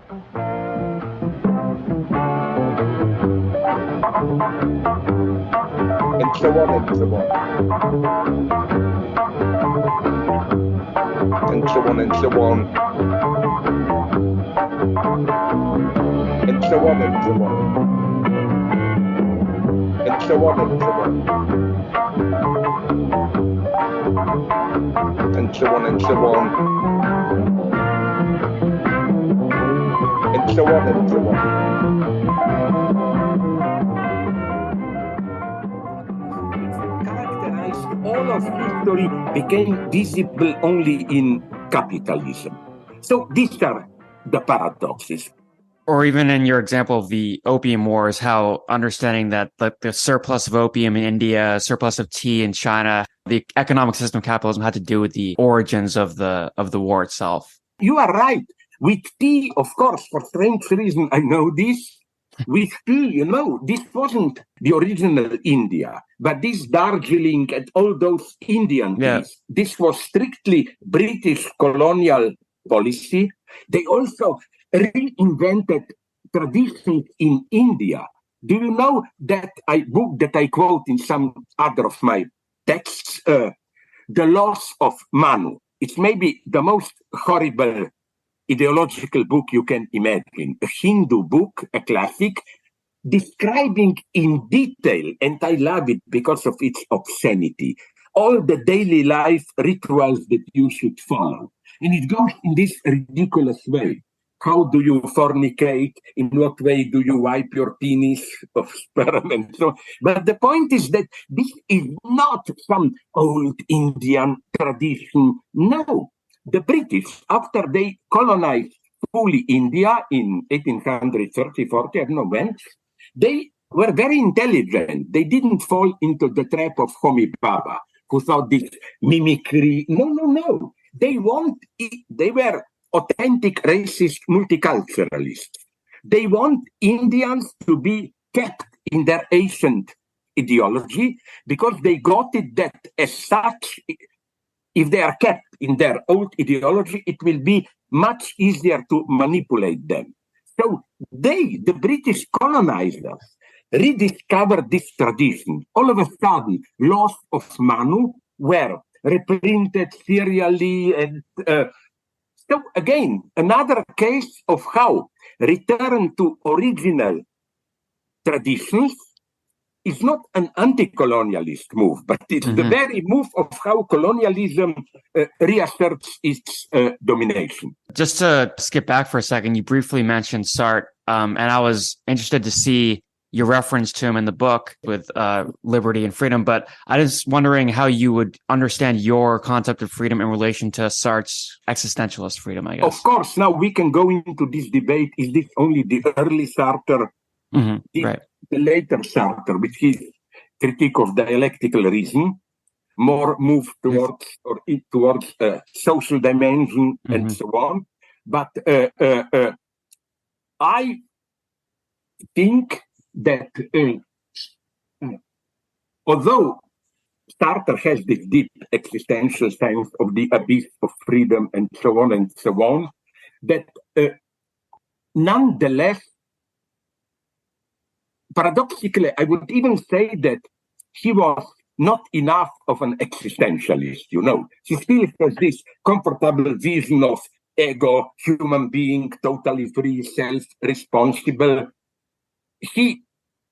And so on and so on. And so on and so on. And so on and so on. And so on and so on. And so on and so on. And so on and so on. All of history became visible only in capitalism. So these are the paradoxes. Or even in your example of the Opium Wars, how understanding that the surplus of opium in India, surplus of tea in China, the economic system of capitalism had to do with the origins of the war itself. You are right. With tea, of course, for strange reason, I know this. With tea, this wasn't the original India, but this Darjeeling and all those Indian teas, this was strictly British colonial policy. They also reinvented traditions in India. Do you know that book that I quote in some other of my texts, The Loss of Manu? It's maybe the most horrible ideological book you can imagine, a Hindu book, a classic, describing in detail, and I love it because of its obscenity, all the daily life rituals that you should follow. And it goes in this ridiculous way. How do you fornicate? In what way do you wipe your penis of sperm and so on? But the point is that this is not some old Indian tradition. No. The British, after they colonized fully India in 1830-40, I don't know when, they were very intelligent. They didn't fall into the trap of Homi Bhabha, who thought this mimicry. No. They were authentic racist multiculturalists. They want Indians to be kept in their ancient ideology because they got it that as such, if they are kept in their old ideology, it will be much easier to manipulate them. So the British colonizers, rediscovered this tradition. All of a sudden, Loss of Manu were reprinted serially. And so again, another case of how return to original traditions is not an anti-colonialist move, but it's the very move of how colonialism reasserts its domination. Just to skip back for a second, you briefly mentioned Sartre, and I was interested to see your reference to him in the book with liberty and freedom, but I was wondering how you would understand your concept of freedom in relation to Sartre's existentialist freedom, I guess. Of course, now we can go into this debate. Is this only the early Sartre? Right. The later Sartre, which is critique of dialectical reason, more moved towards social dimension and so on. But I think that although Sartre has this deep existential sense of the abyss of freedom and so on, that nonetheless, paradoxically, I would even say that he was not enough of an existentialist, He still has this comfortable vision of ego, human being, totally free, self-responsible. He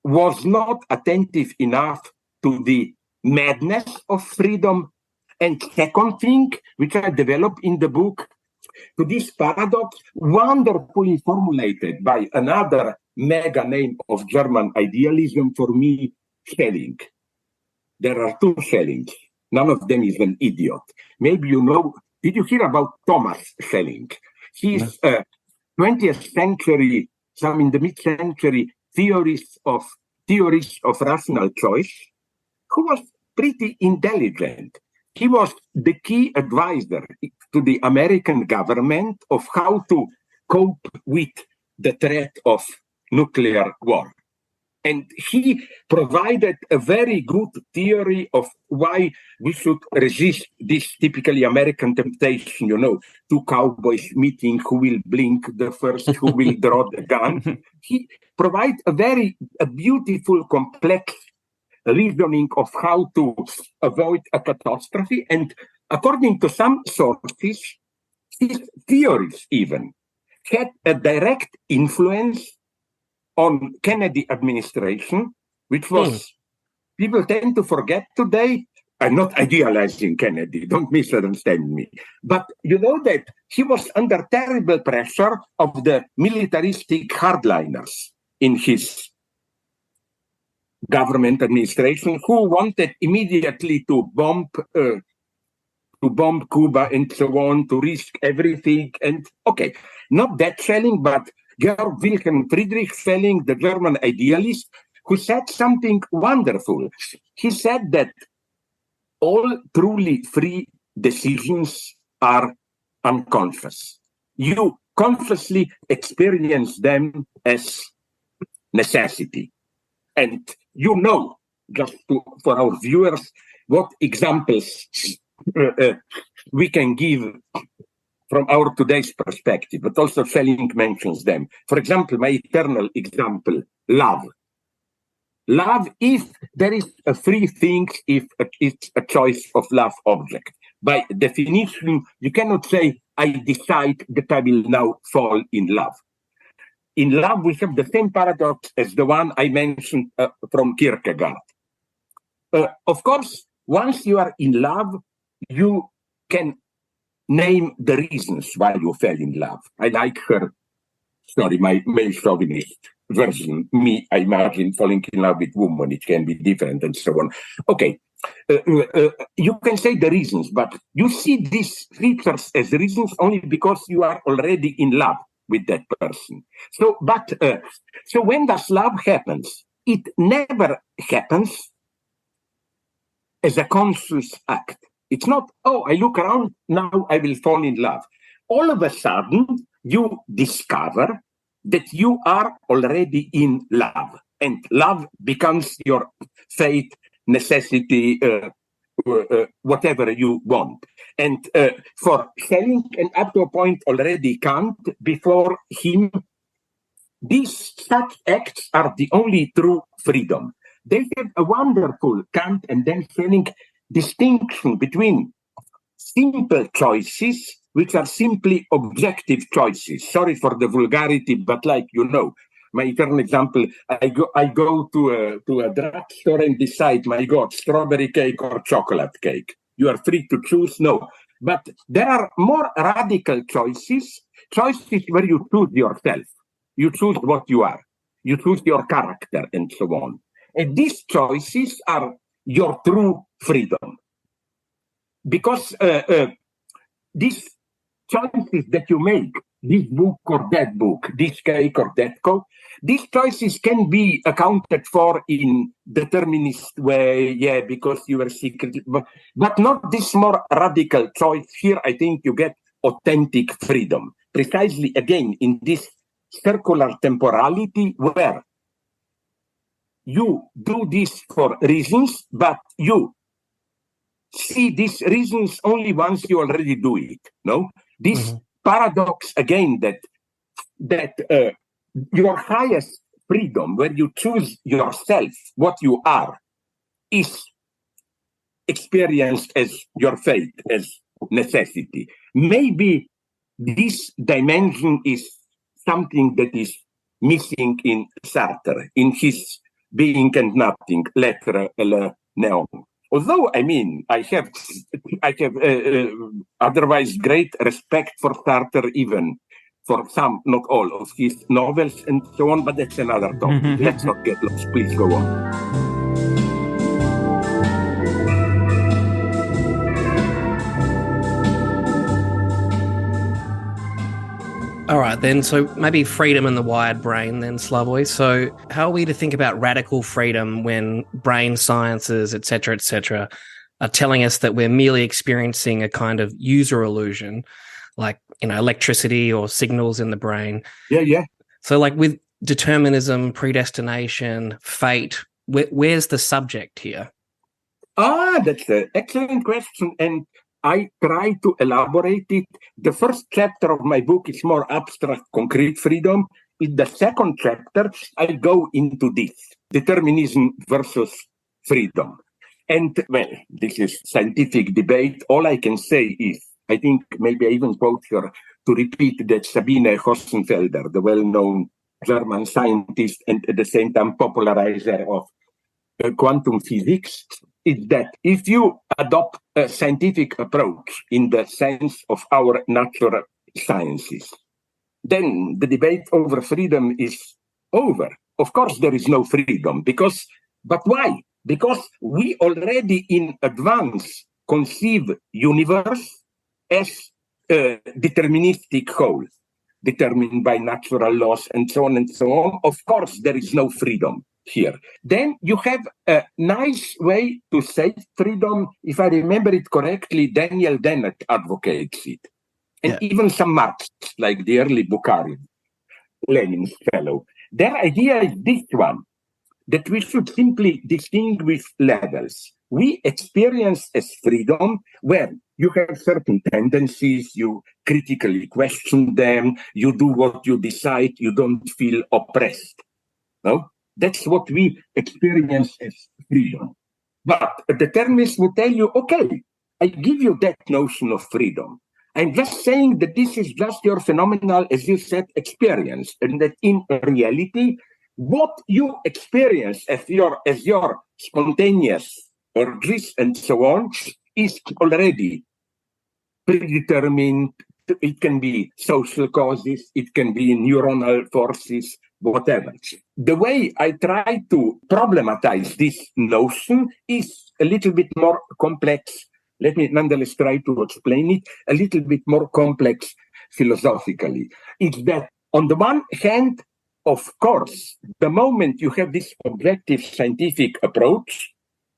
was not attentive enough to the madness of freedom. And second thing, which I develop in the book, to this paradox, wonderfully formulated by another mega name of German idealism for me, Schelling. There are two Schellings. None of them is an idiot. Maybe did you hear about Thomas Schelling? He's 20th century, some in the mid-century, theorist of rational choice, who was pretty intelligent. He was the key advisor to the American government of how to cope with the threat of nuclear war. And he provided a very good theory of why we should resist this typically American temptation, two cowboys meeting, who will blink the first, who will draw the gun. He provides a beautiful, complex reasoning of how to avoid a catastrophe. And according to some sources, his theories even had a direct influence on Kennedy administration, which was, people tend to forget today. I'm not idealizing Kennedy, don't misunderstand me. But you know that he was under terrible pressure of the militaristic hardliners in his government administration, who wanted immediately to bomb Cuba and so on, to risk everything. And okay, not that Schelling, but Georg Wilhelm Friedrich Schelling, the German idealist, who said something wonderful. He said that all truly free decisions are unconscious. You consciously experience them as necessity. And just for our viewers, what examples we can give from our today's perspective, but also Schelling mentions them. For example, my eternal example, love. Love, if there is a free thing, if it's a choice of love object. By definition, you cannot say, I decide that I will now fall in love. In love, we have the same paradox as the one I mentioned from Kierkegaard. Of course, once you are in love, you can name the reasons why you fell in love. I like my male chauvinist version. Me, I imagine falling in love with women. It can be different and so on. Okay, you can say the reasons, but you see these features as reasons only because you are already in love with that person. So when does love happens? It never happens as a conscious act. It's not, I look around, now I will fall in love. All of a sudden, you discover that you are already in love. And love becomes your fate, necessity, whatever you want. And for Schelling, and up to a point already Kant, before him, these such acts are the only true freedom. They have a wonderful, Kant and then Schelling, distinction between simple choices, which are simply objective choices. Sorry for the vulgarity, but my eternal example, I go to a drugstore and decide, my God, strawberry cake or chocolate cake. You are free to choose, no. But there are more radical choices where you choose yourself. You choose what you are. You choose your character and so on. And these choices are your true freedom. Because these choices that you make, this book or that book, this cake or that coke, these choices can be accounted for in determinist way, because you are secret, but not this more radical choice. Here, I think you get authentic freedom. Precisely, again, in this circular temporality where you do this for reasons, but you see these reasons only once you already do it. No, this paradox again that your highest freedom, where you choose yourself, what you are, is experienced as your fate, as necessity. Maybe this dimension is something that is missing in Sartre, in his Being and Nothing, L'être et le néant. Although, I have otherwise great respect for Sartre, even for some, not all, of his novels and so on, but that's another topic. Let's not get lost. Please go on. All right, then, so maybe freedom in the wired brain then, Slavoj. So how are we to think about radical freedom when brain sciences, et cetera, are telling us that we're merely experiencing a kind of user illusion, like, electricity or signals in the brain? Yeah. So with determinism, predestination, fate? Where's the subject here? That's an excellent question, and I try to elaborate it. The first chapter of my book is more abstract, concrete freedom. In the second chapter, I go into this, determinism versus freedom. And, well, this is scientific debate. All I can say is, I think maybe I even quote her to repeat that Sabine Hossenfelder, the well-known German scientist and at the same time popularizer of quantum physics, is that if you adopt a scientific approach in the sense of our natural sciences, then the debate over freedom is over. Of course, there is no freedom but why? Because we already in advance conceive universe as a deterministic whole, determined by natural laws and so on and so on. Of course, there is no freedom here. Then you have a nice way to say freedom. If I remember it correctly, Daniel Dennett advocates it. And even some Marxists, like the early Bukharin, Lenin's fellow. Their idea is this one, that we should simply distinguish levels. We experience as freedom where you have certain tendencies, you critically question them, you do what you decide, you don't feel oppressed. No? That's what we experience as freedom. But a determinist will tell you, okay, I give you that notion of freedom. I'm just saying that this is just your phenomenal, as you said, experience, and that in reality, what you experience as your spontaneous urges and so on is already predetermined. It can be social causes, it can be neuronal forces, whatever. The way I try to problematize this notion is a little bit more complex. Let me nonetheless try to explain it a little bit more complex philosophically. It's that on the one hand, of course, the moment you have this objective scientific approach,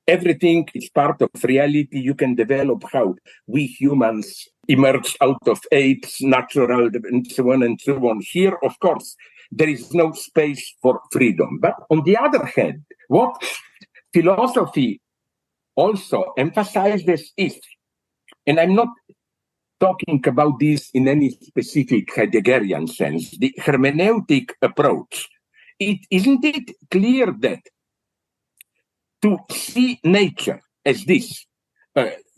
everything is part of reality. You can develop how we humans emerge out of apes, natural, and so on and so on. Here, of course, there is no space for freedom. But on the other hand, what philosophy also emphasizes is, and I'm not talking about this in any specific Heideggerian sense, the hermeneutic approach. Isn't it clear that to see nature as this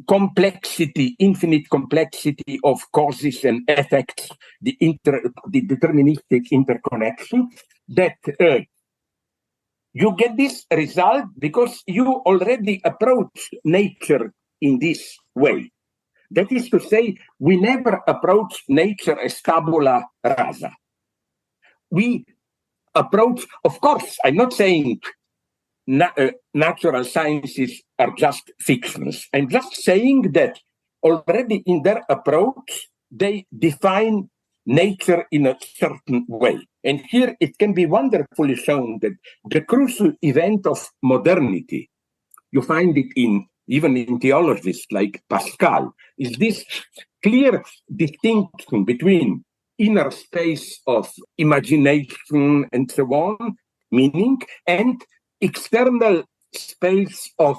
complexity, infinite complexity of causes and effects, the deterministic interconnection, that you get this result because you already approach nature in this way. That is to say, we never approach nature as tabula rasa. We approach, of course, I'm not saying natural sciences are just fictions. I'm just saying that already in their approach, they define nature in a certain way. And here it can be wonderfully shown that the crucial event of modernity, you find it even in theologists like Pascal, is this clear distinction between inner space of imagination and so on, meaning, and external space of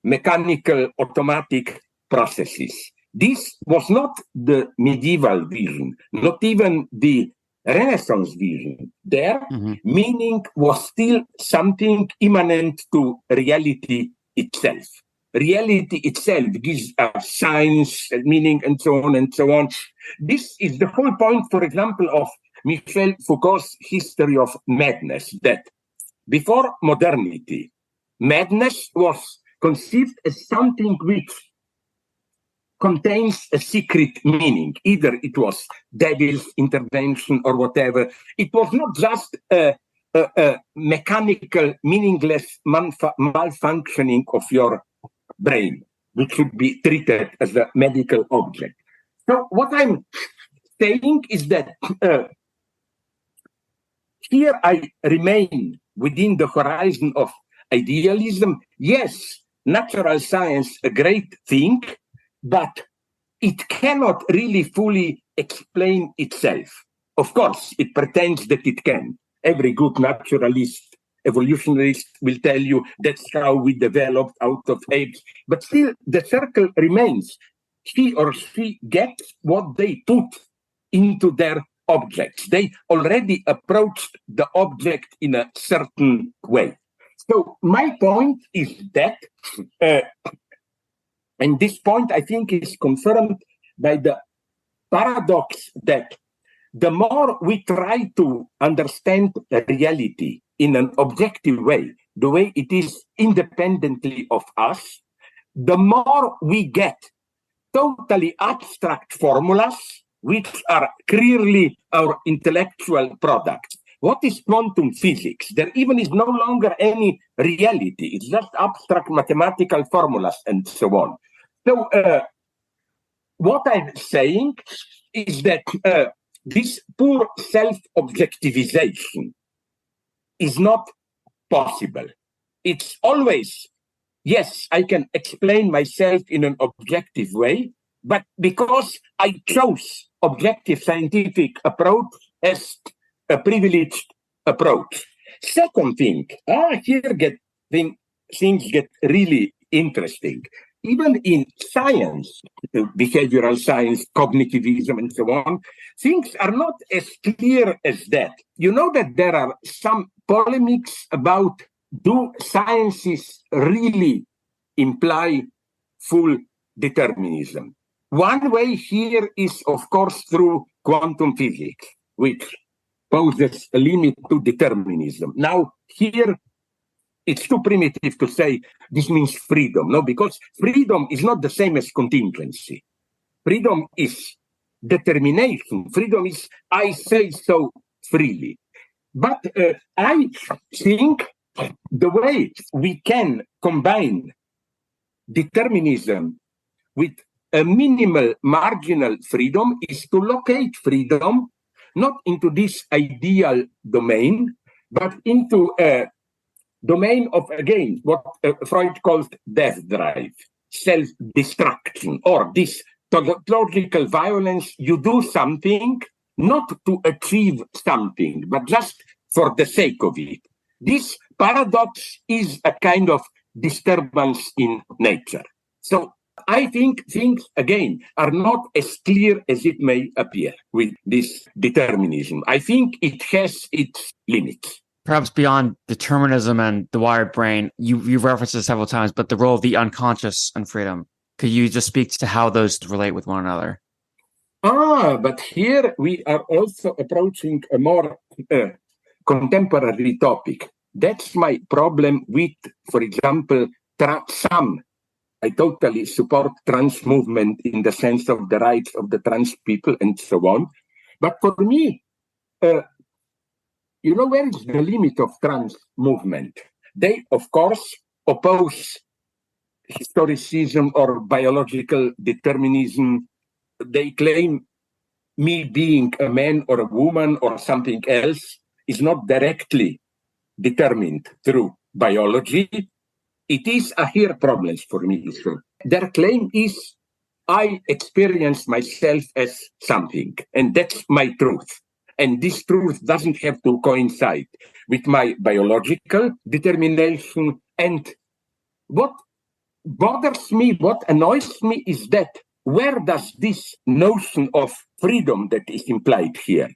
mechanical automatic processes. This was not the medieval vision, not even the Renaissance vision. There, meaning was still something immanent to reality itself. Reality itself gives us science, meaning, and so on and so on. This is the whole point, for example, of Michel Foucault's History of Madness, that before modernity, madness was conceived as something which contains a secret meaning. Either it was devil's intervention or whatever. It was not just a mechanical, meaningless malfunctioning of your brain, which should be treated as a medical object. So what I'm saying is that here I remain within the horizon of idealism. Yes, natural science, a great thing, but it cannot really fully explain itself. Of course, it pretends that it can. every good naturalist, evolutionist will tell you that's how we developed out of apes. But still, the circle remains. He or she gets what they put into their objects. They already approached the object in a certain way. So my point is that, and this point I think is confirmed by the paradox that the more we try to understand reality in an objective way, the way it is independently of us, the more we get totally abstract formulas, which are clearly our intellectual products. What is quantum physics? There even is no longer any reality. It's just abstract mathematical formulas and so on. So what I'm saying is that this poor self-objectivization is not possible. It's always, yes, I can explain myself in an objective way, but because I chose objective scientific approach as a privileged approach. Second thing, things get really interesting. Even in science, behavioral science, cognitivism, and so on, things are not as clear as that. You know that there are some polemics about, do sciences really imply full determinism? One way here is, of course, through quantum physics, which poses a limit to determinism. Now, here, it's too primitive to say this means freedom, no, because freedom is not the same as contingency. Freedom is determination. Freedom is, I say so freely. But I think the way we can combine determinism with a minimal marginal freedom is to locate freedom not into this ideal domain, but into a domain of, again, what Freud calls death drive, self-destruction, or this tautological violence. You do something not to achieve something, but just for the sake of it. This paradox is a kind of disturbance in nature. So I think things, again, are not as clear as it may appear with this determinism. I think it has its limits. Perhaps beyond determinism and the wired brain, you've referenced it several times, but the role of the unconscious and freedom. Could you just speak to how those relate with one another? But here we are also approaching a more contemporary topic. That's my problem with, for example, I totally support trans movement in the sense of the rights of the trans people and so on. But for me, you know, where is the limit of trans movement? They, of course, oppose historicism or biological determinism. They claim me being a man or a woman or something else is not directly determined through biology. It is a here problems for me. So their claim is, I experience myself as something, and that's my truth. And this truth doesn't have to coincide with my biological determination. And what bothers me, what annoys me is that where does this notion of freedom that is implied here?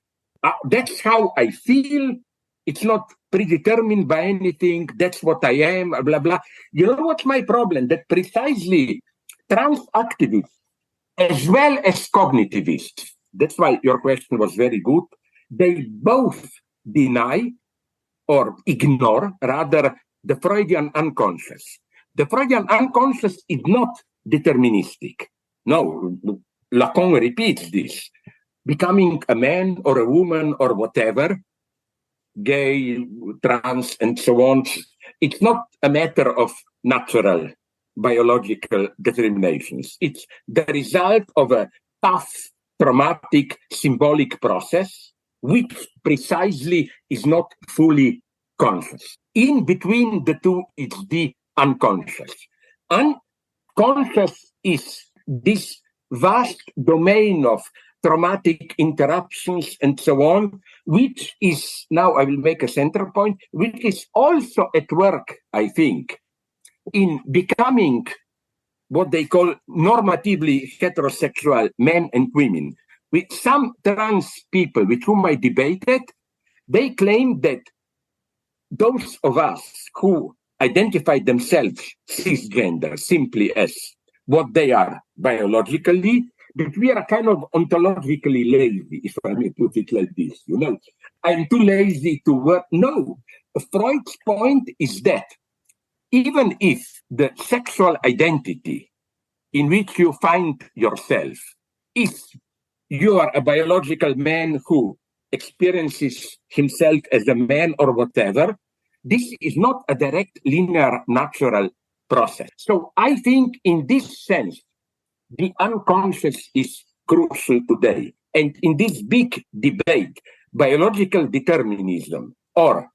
That's how I feel. It's not predetermined by anything. That's what I am, blah, blah. You know what's my problem? That precisely trans activists, as well as cognitivists, that's why your question was very good, they both deny or ignore, rather, the Freudian unconscious. The Freudian unconscious is not deterministic. No, Lacan repeats this. Becoming a man or a woman or whatever, gay, trans, and so on, it's not a matter of natural biological determinations. It's the result of a tough, traumatic, symbolic process, which precisely is not fully conscious. In between the two, it's the unconscious. Unconscious is this vast domain of traumatic interruptions, and so on, which is, now I will make a center point, which is also at work, I think, in becoming what they call normatively heterosexual men and women. With some trans people with whom I debated, they claim that those of us who identify themselves cisgender simply as what they are biologically, that we are kind of ontologically lazy, if I may put it like this. I'm too lazy to work. No, Freud's point is that even if the sexual identity in which you find yourself is you are a biological man who experiences himself as a man or whatever, this is not a direct, linear, natural process. So I think in this sense, the unconscious is crucial today. And in this big debate, biological determinism or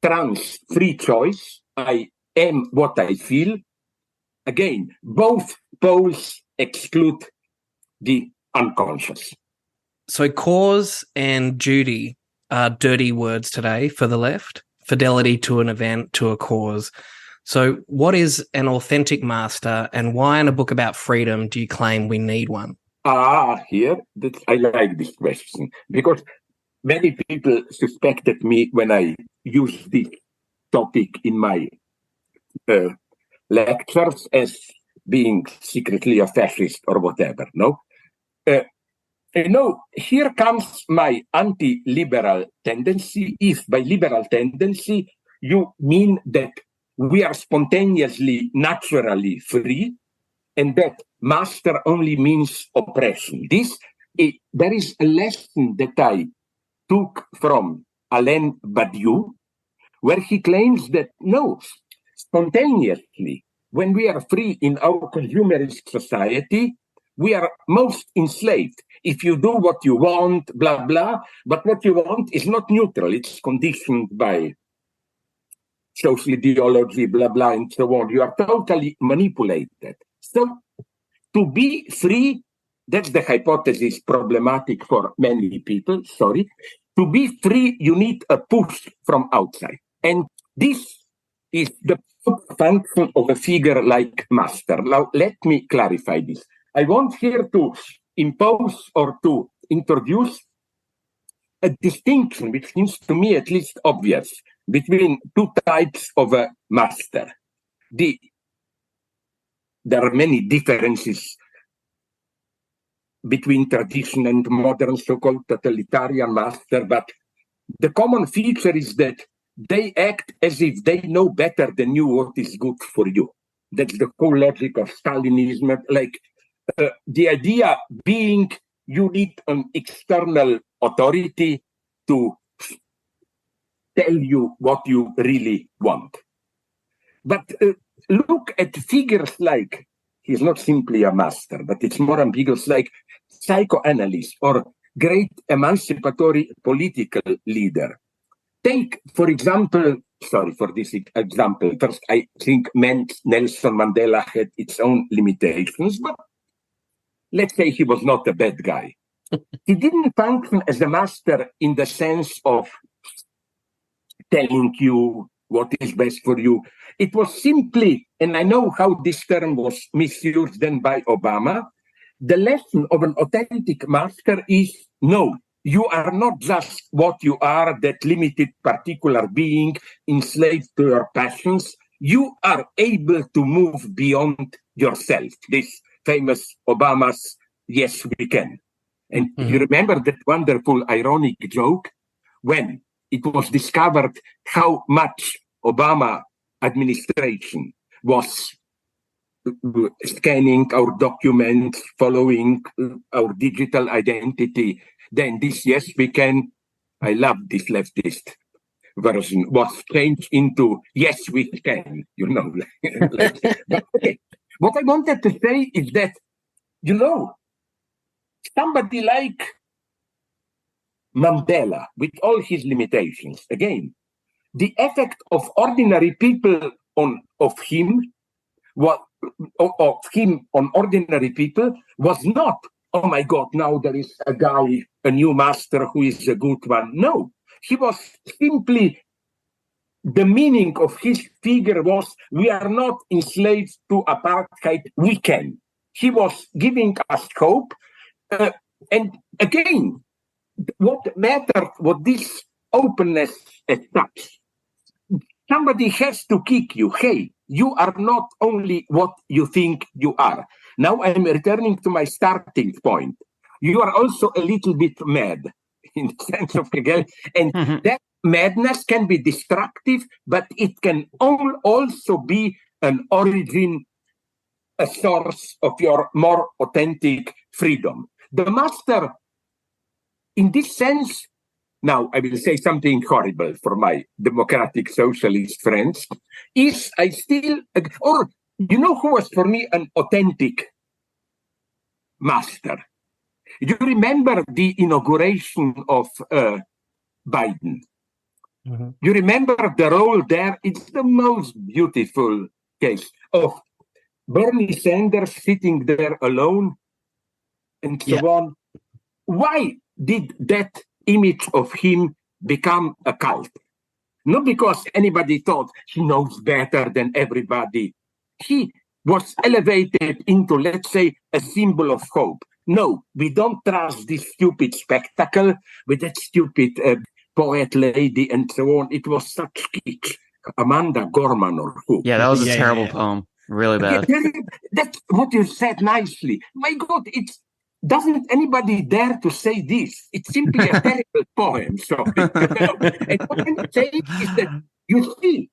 trans free choice, I am what I feel, again, both poles exclude the unconscious. So cause and duty are dirty words today for the left. Fidelity to an event, to a cause. So what is an authentic master, and why in a book about freedom do you claim we need one? I like this question, because many people suspected me when I used this topic in my lectures as being secretly a fascist or whatever, no? Here comes my anti-liberal tendency. If by liberal tendency you mean that we are spontaneously, naturally free, and that master only means oppression. There is a lesson that I took from Alain Badiou, where he claims that no, spontaneously, when we are free in our consumerist society, we are most enslaved. If you do what you want, blah, blah, but what you want is not neutral. It's conditioned by social ideology, blah, blah, and so on. You are totally manipulated. So to be free, that's the hypothesis problematic for many people, sorry. To be free, you need a push from outside. And this is the function of a figure like master. Now, let me clarify this. I want here to impose or to introduce a distinction, which seems to me at least obvious, between two types of a master. There are many differences between tradition and modern so-called totalitarian master, but the common feature is that they act as if they know better than you what is good for you. That's the whole logic of Stalinism. The idea being you need an external authority to tell you what you really want. But look at figures like, he's not simply a master, but it's more ambiguous, like psychoanalyst or great emancipatory political leader. Take, for example, sorry for this example, first I think Nelson Mandela had its own limitations, but let's say he was not a bad guy. He didn't function as a master in the sense of telling you what is best for you. It was simply, and I know how this term was misused then by Obama, the lesson of an authentic master is, no, you are not just what you are, that limited particular being enslaved to your passions. You are able to move beyond yourself. This famous Obama's "Yes, we can." And you remember that wonderful ironic joke when it was discovered how much Obama administration was scanning our documents, following our digital identity. Then this "Yes, we can," I love this leftist version, was changed into "Yes, we can," But, okay. What I wanted to say is that, somebody like Mandela, with all his limitations, again, the effect of ordinary people on ordinary people was not oh my God, now there is a guy, a new master who is a good one. No, he was simply, the meaning of his figure was, we are not enslaved to apartheid, we can. He was giving us hope. And again, what mattered, what this openness attached. Somebody has to kick you. Hey, you are not only what you think you are. Now I'm returning to my starting point. You are also a little bit mad in the sense of Hegel. And that madness can be destructive, but it can also be an origin, a source of your more authentic freedom. The master, in this sense, now I will say something horrible for my democratic socialist friends, is I still, or you know who was for me an authentic master? You remember the inauguration of Biden. Mm-hmm. You remember the role there? It's the most beautiful case of Bernie Sanders sitting there alone and so on. Why did that image of him become a cult? Not because anybody thought he knows better than everybody. He was elevated into, let's say, a symbol of hope. No, we don't trust this stupid spectacle with that stupid poet lady and so on. It was such kitsch. Amanda Gorman or who? Yeah, that was a terrible poem. Really bad. That's what you said nicely. My God, doesn't anybody dare to say this? It's simply a terrible poem. So, and what I'm saying is that you see,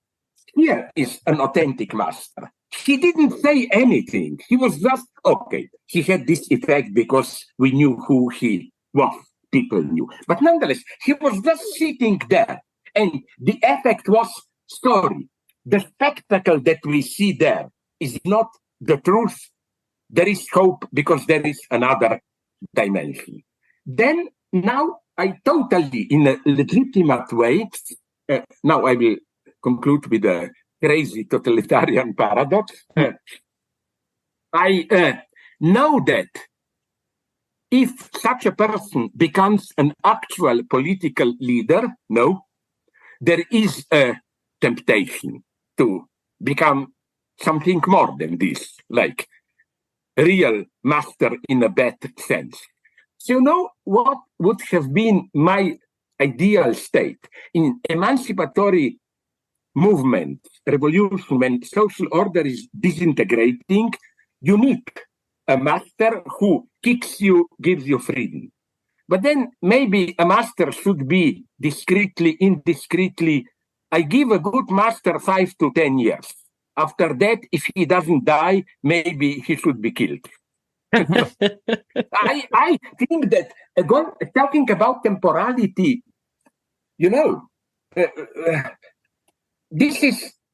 here is an authentic master. He didn't say anything. He was just, okay, he had this effect because we knew who he was. People knew. But nonetheless, he was just sitting there. And the effect was story. The spectacle that we see there is not the truth. There is hope because there is another dimension. Then now I totally, in a legitimate way, now I will conclude with a crazy totalitarian paradox. I know that if such a person becomes an actual political leader, there is a temptation to become something more than this, like real master in a bad sense. So you know what would have been my ideal state in emancipatory movement, revolution, when social order is disintegrating? You need a master who kicks you, gives you freedom. But then maybe a master should be discreetly, indiscreetly. I give a good master 5 to 10 years. After that, if he doesn't die, maybe he should be killed. I think that, talking about temporality,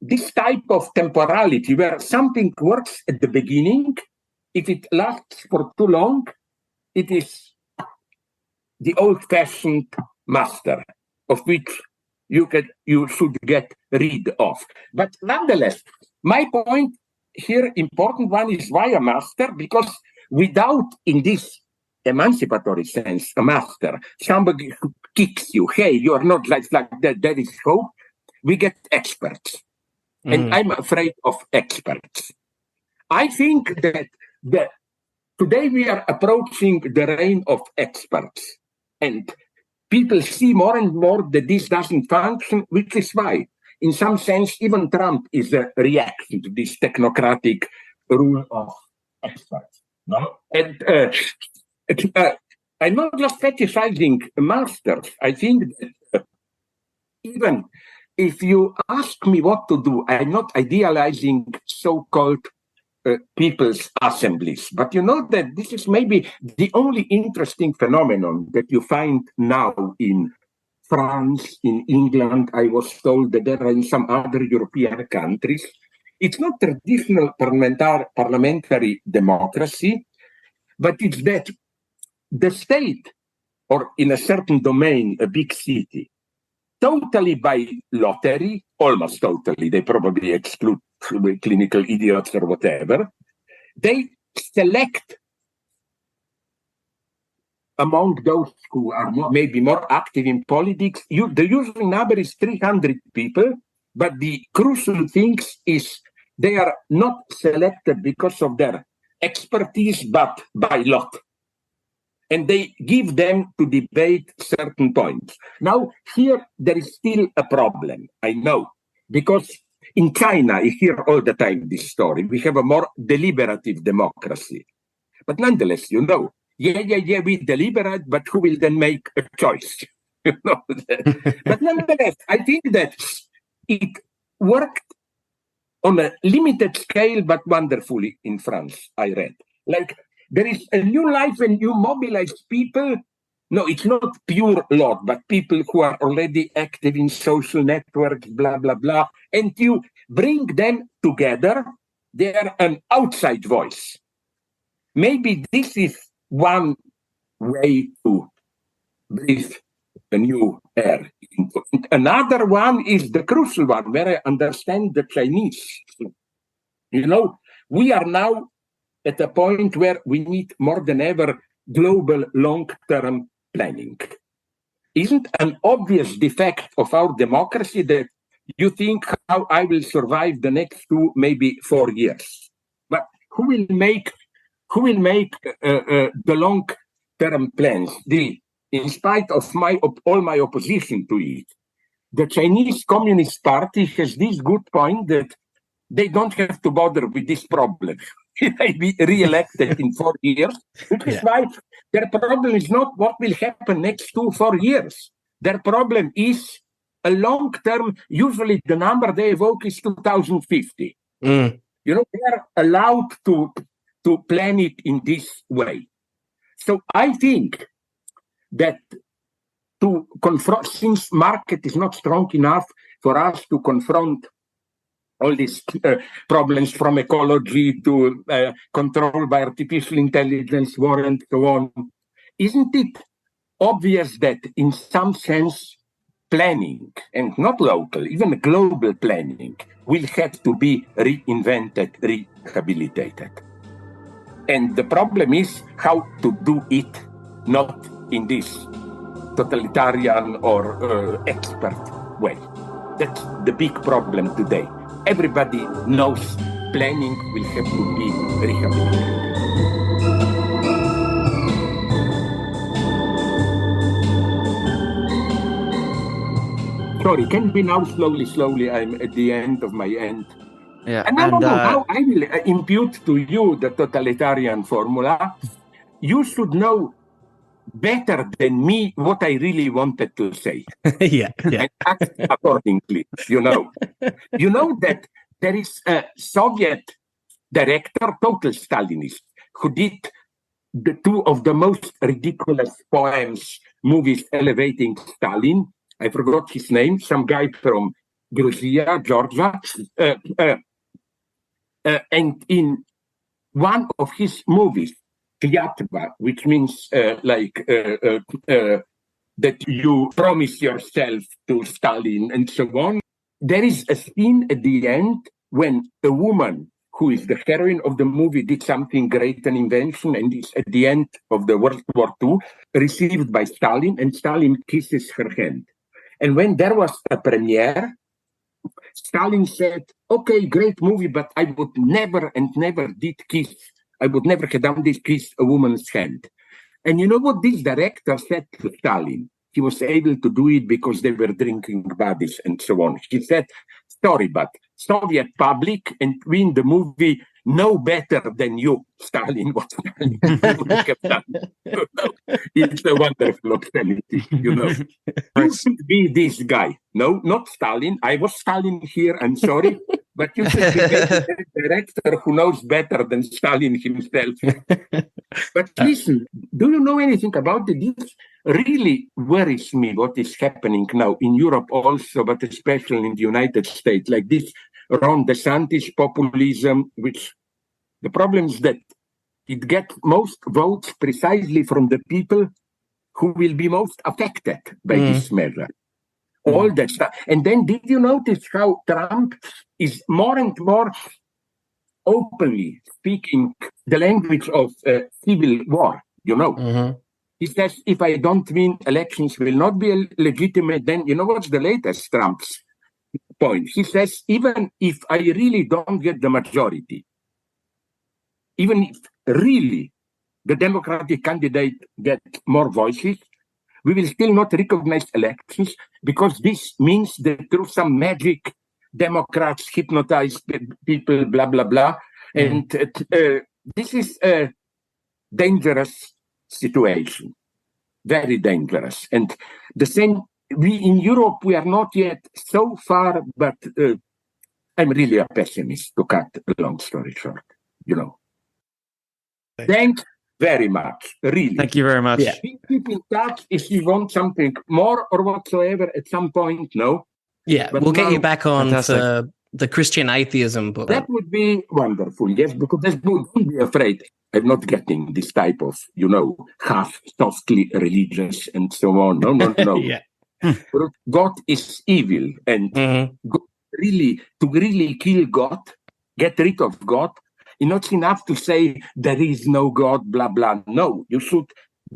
this type of temporality where something works at the beginning, if it lasts for too long, it is the old-fashioned master of which you should get rid of. But nonetheless, my point here, important one, is why a master? Because without, in this emancipatory sense, a master, somebody who kicks you, hey, you are not like that, there is hope, we get experts. And I'm afraid of experts. I think that today we are approaching the reign of experts. And people see more and more that this doesn't function, which is why, in some sense, even Trump is a reaction to this technocratic rule of experts. No? And I'm not just fetishizing masters. I think that even if you ask me what to do, I'm not idealizing so-called people's assemblies. But you know that this is maybe the only interesting phenomenon that you find now in France, in England. I was told that there are in some other European countries. It's not traditional parliamentary democracy, but it's that the state, or in a certain domain, a big city, totally by lottery, almost totally, they probably exclude clinical idiots or whatever, they select among those who are maybe more active in politics, the usual number is 300 people, but the crucial thing is they are not selected because of their expertise, but by lot. And they give them to debate certain points. Now, here there is still a problem, I know, because in China, I hear all the time this story. We have a more deliberative democracy. But nonetheless, we deliberate, but who will then make a choice? But nonetheless, I think that it worked on a limited scale, but wonderfully in France, I read. Like, there is a new life and you mobilize people. No, it's not pure lot, but people who are already active in social networks, blah, blah, blah. And you bring them together. They are an outside voice. Maybe this is one way to breathe a new air. Another one is the crucial one, where I understand the Chinese. We are now at a point where we need more than ever global long-term planning. Isn't an obvious defect of our democracy that you think how I will survive the next 2, maybe 4 years? But who will make the long-term plans? In spite of all my opposition to it, the Chinese Communist Party has this good point that they don't have to bother with this problem. They be re-elected in 4 years, which is why their problem is not what will happen next 2-4 years. Their problem is a long-term, usually the number they evoke is 2050. They are allowed to plan it in this way. So I think that to confront, since market is not strong enough for us to confront all these problems from ecology to control by artificial intelligence, war, and so on, isn't it obvious that in some sense planning, and not local, even global planning, will have to be reinvented, rehabilitated? And the problem is how to do it, not in this totalitarian or expert way. That's the big problem today. Everybody knows planning will have to be rehabilitated. Sorry, can we now slowly, I'm at the end of my end. Yeah, and now I will impute to you the totalitarian formula. You should know better than me what I really wanted to say. Yeah. And act accordingly, You know that there is a Soviet director, total Stalinist, who did the 2 of the most ridiculous movies elevating Stalin. I forgot his name, some guy from Georgia. And in one of his movies, Klyatva, which means that you promise yourself to Stalin and so on. There is a scene at the end when a woman who is the heroine of the movie did something great, an invention, and is at the end of the World War II, received by Stalin, and Stalin kisses her hand. And when there was a premiere, Stalin said, okay, great movie, but I would never I would never have done this kiss a woman's hand. And you know what this director said to Stalin? He was able to do it because they were drinking buddies and so on. He said, sorry, but Soviet public and we in the movie know better than you, Stalin, what Stalin would have done. It's a wonderful obscenity, You should be this guy. No, not Stalin. I was Stalin here, I'm sorry. But you should be a director who knows better than Stalin himself. But listen, do you know anything about it? This really worries me, what is happening now in Europe also, but especially in the United States, like this Ron DeSantis populism, which the problem is that it gets most votes precisely from the people who will be most affected by this measure. All that stuff. And then did you notice how Trump is more and more openly speaking the language of civil war, He says, if I don't win, elections will not be legitimate. Then, you know what's the latest Trump's point? He says, even if I really don't get the majority, even if really the Democratic candidate gets more voices, we will still not recognize elections because this means that through some magic, Democrats hypnotize people, blah, blah, blah. And this is a dangerous situation, very dangerous. And the same, we in Europe, we are not yet so far, but I'm really a pessimist, to cut a long story short, you know. Thanks very much, really. Thank you very much. Yeah. Keep in touch if you want something more or whatsoever at some point, no? Yeah, But we'll get you now- back on Fantastic. for the Christian atheism book. That would be wonderful, yes, because don't be afraid. I'm not getting this type of, you know, half softly religious and so on. No, no, no. Yeah. God is evil, and Mhm. to really kill God, get rid of God, it's not enough to say there is no God, blah, blah. No, you should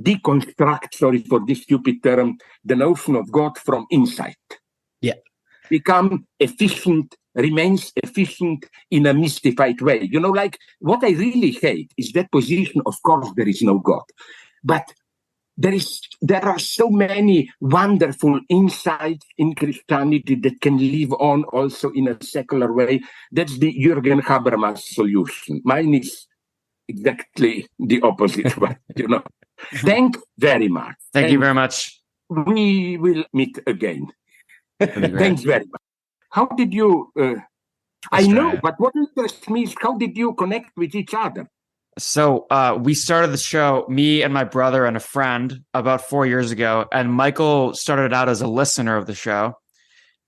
deconstruct, sorry for this stupid term, the notion of God from inside. Yeah. Become efficient, remains efficient in a mystified way. You know, like what I really hate is that position, of course, there is no God. But there are so many wonderful insights in Christianity that can live on also in a secular way. That's the Jürgen Habermas solution. Mine is exactly the opposite one, you know. Thank very much. Thank you And very much. we will meet again. That'd be great. Thanks very much. How did you... I know, Australia. but what interests me is how did you connect with each other? So we started the show, me and my brother and a friend, about 4 years ago. And Michael started out as a listener of the show.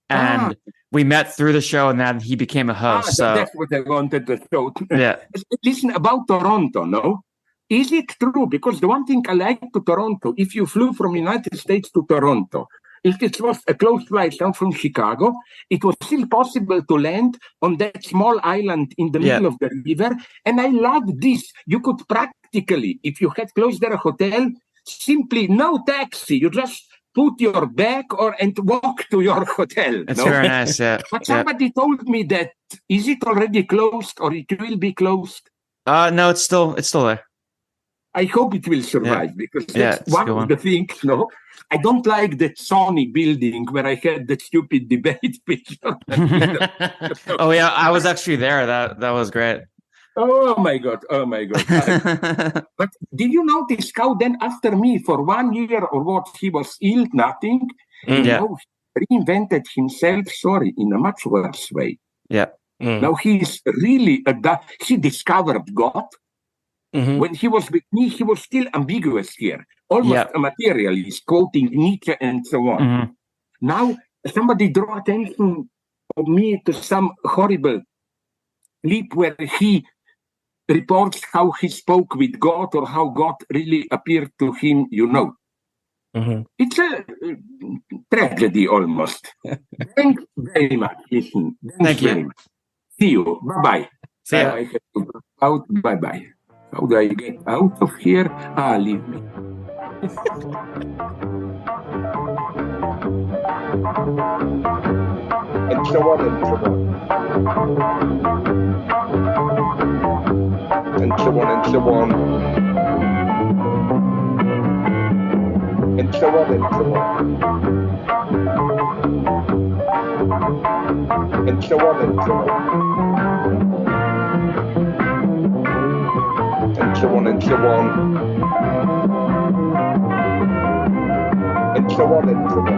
And we met through the show, and then he became a host. So That's what I wanted to show. yeah. Listen, about Toronto, no? Is it true? Because the one thing I like to Toronto, if you flew from United States to Toronto, if it was a close flight down from Chicago, it was still possible to land on that small island in the middle of the river. And I loved this. You could practically, if you had close there a hotel, simply no taxi. You just put your bag and walk to your hotel. It's no? very nice. Yeah. But Yeah. somebody told me that, is it already closed or it will be closed? No, it's still there. I hope it will survive because Yeah, that's it's a one good of one. the things, no? I don't like that Sony building where I had that stupid debate picture. Oh yeah, I was actually there. That was great. Oh my God. But did you notice how then after me for 1 year or what, he was ill, nothing? Yeah. Now he reinvented himself, sorry, in a much worse way. Yeah. Now he's really, he discovered God. Mhm. When he was with me, he was still ambiguous here, almost a materialist, quoting Nietzsche and so on. Mhm. Now, somebody draw attention of me to some horrible clip where he reports how he spoke with God or how God really appeared to him, you know. Mhm. It's a tragedy almost. Thanks very much. Listen, Thank you. very much. See you. Bye-bye. See ya. I have to go out. Bye-bye. How do I get out of here? Leave me. And so on and so on. And so on and so on. And so on and so on. And so on and so on. And so on and so on. And so on and so on.